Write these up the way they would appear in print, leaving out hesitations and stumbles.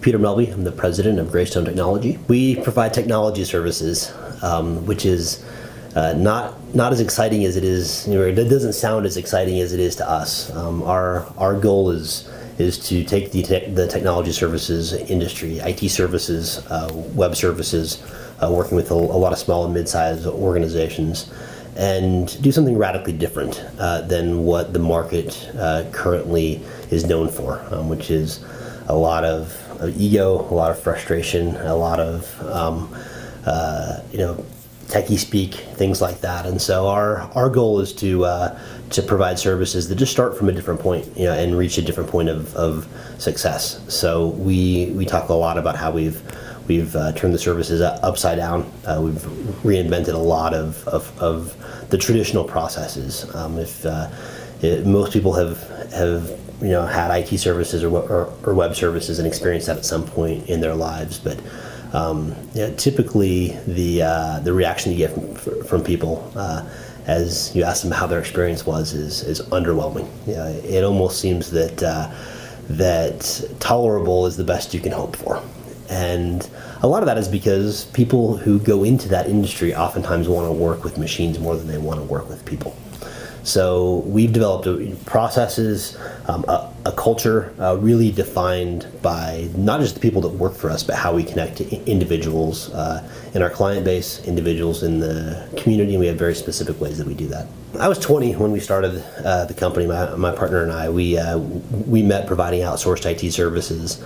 Peter Melby. I'm the president of Greystone Technology. We provide technology services, which is not as exciting as it is. It doesn't sound as exciting as it is to us. Our goal is to take the technology services industry, IT services, web services, working with a lot of small and mid-sized organizations, and do something radically different than what the market currently is known for, which is a lot of ego, a lot of frustration, a lot of techie speak, things like that. And so our goal is to provide services that just start from a different point, and reach a different point of success. So we talk a lot about how we've turned the services upside down. We've reinvented a lot of the traditional processes. Most people have had IT services or web services and experienced that at some point in their lives, but typically the reaction you get from people as you ask them how their experience was is underwhelming. It almost seems that tolerable is the best you can hope for. And a lot of that is because people who go into that industry oftentimes want to work with machines more than they want to work with people. So we've developed processes, a culture really defined by not just the people that work for us, but how we connect to individuals in our client base, individuals in the community, and we have very specific ways that we do that. I was 20 when we started the company. My partner and I, we met providing outsourced IT services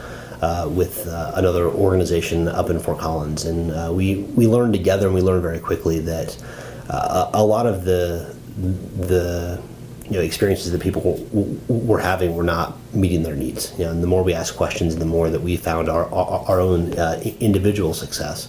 with another organization up in Fort Collins, and we learned together, and we learned very quickly that a lot of the experiences that people were having were not meeting their needs. And the more we asked questions, the more that we found our own individual success.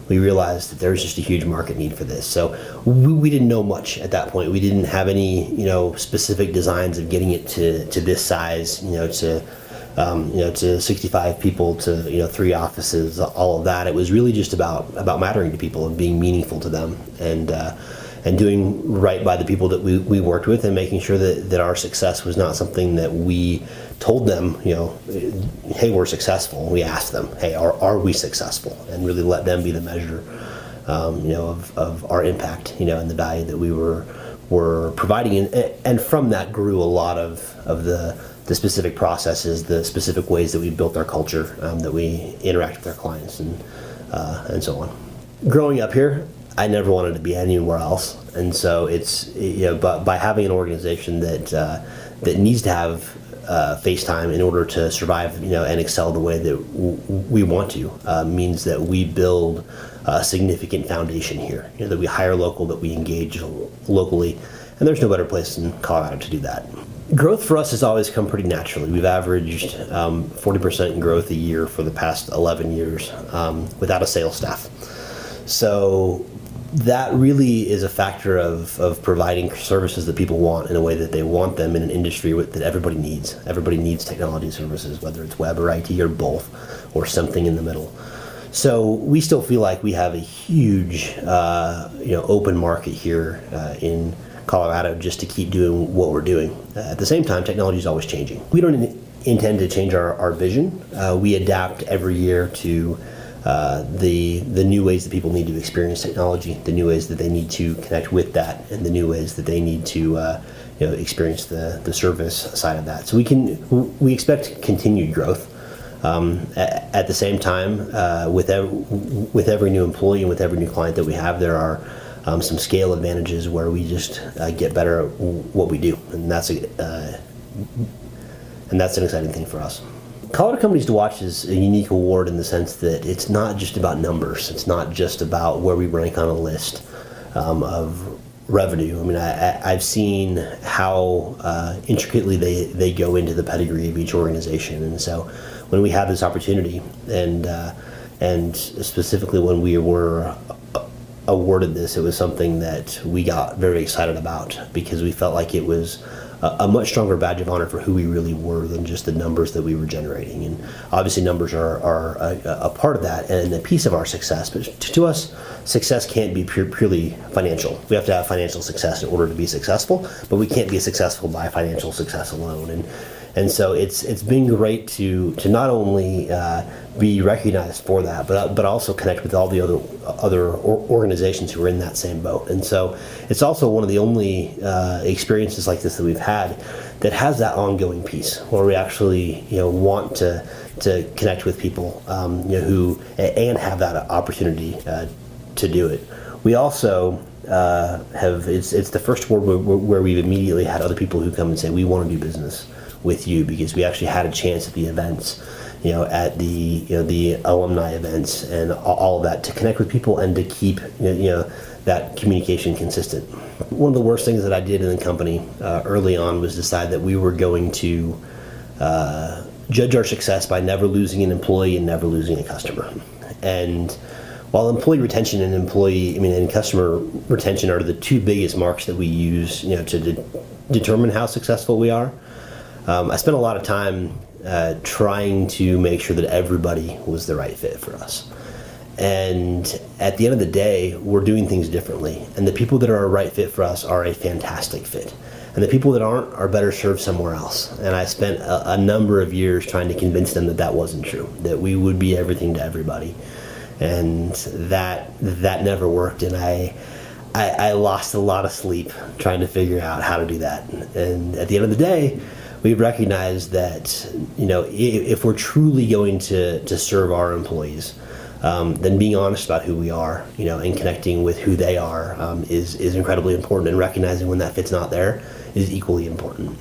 We realized that there was just a huge market need for this. So we didn't know much at that point. We didn't have any specific designs of getting it to this size, to 65 people, to 3 offices, all of that. It was really just about mattering to people and being meaningful to them, and doing right by the people that we worked with, and making sure that our success was not something that we told them, hey, we're successful. We asked them, hey, are we successful? And really let them be the measure, of our impact, and the value that we were providing. And from that grew a lot of the specific processes, the specific ways that we built our culture, that we interact with our clients, and so on. Growing up here, I never wanted to be anywhere else, and so it's but by having an organization that needs to have face time in order to survive, and excel the way that we want to, means that we build a significant foundation here. That we hire local, that we engage locally, and there's no better place in Colorado to do that. Growth for us has always come pretty naturally. We've averaged 40% growth a year for the past 11 years without a sales staff. So that really is a factor of providing services that people want in a way that they want them in an industry that everybody needs. Everybody needs technology services, whether it's web or IT or both, or something in the middle. So we still feel like we have a huge open market here in Colorado just to keep doing what we're doing. At the same time, technology is always changing. We don't intend to change our vision. We adapt every year to the new ways that people need to experience technology, the new ways that they need to connect with that, and the new ways that they need to experience the service side of that. So we expect continued growth. At the same time, with every new employee and with every new client that we have, there are some scale advantages where we just get better at what we do, and that's an exciting thing for us. Colorado Companies to Watch is a unique award in the sense that it's not just about numbers. It's not just about where we rank on a list of revenue. I mean, I've seen how intricately they go into the pedigree of each organization, and so when we had this opportunity, and specifically when we were awarded this, it was something that we got very excited about, because we felt like it was a much stronger badge of honor for who we really were than just the numbers that we were generating. And obviously numbers are a part of that and a piece of our success, but to us, success can't be purely financial. We have to have financial success in order to be successful, but we can't be successful by financial success alone. And so it's been great to not only be recognized for that, but also connect with all the other organizations who are in that same boat. And so it's also one of the only experiences like this that we've had that has that ongoing piece where we actually want to connect with people who and have that opportunity to do it. We also it's the first award where we've immediately had other people who come and say we want to do business with you, because we actually had a chance at the events, at the alumni events and all of that, to connect with people and to keep that communication consistent. One of the worst things that I did in the company early on was decide that we were going to judge our success by never losing an employee and never losing a customer. And while employee retention and customer retention are the two biggest marks that we use, to determine how successful we are, I spent a lot of time trying to make sure that everybody was the right fit for us. And at the end of the day, we're doing things differently. And the people that are a right fit for us are a fantastic fit. And the people that aren't are better served somewhere else. And I spent a number of years trying to convince them that wasn't true, that we would be everything to everybody. And that never worked. And I lost a lot of sleep trying to figure out how to do that. And at the end of the day, we've recognized that if we're truly going to serve our employees, then being honest about who we are, and connecting with who they are, is incredibly important. And recognizing when that fit's not there is equally important.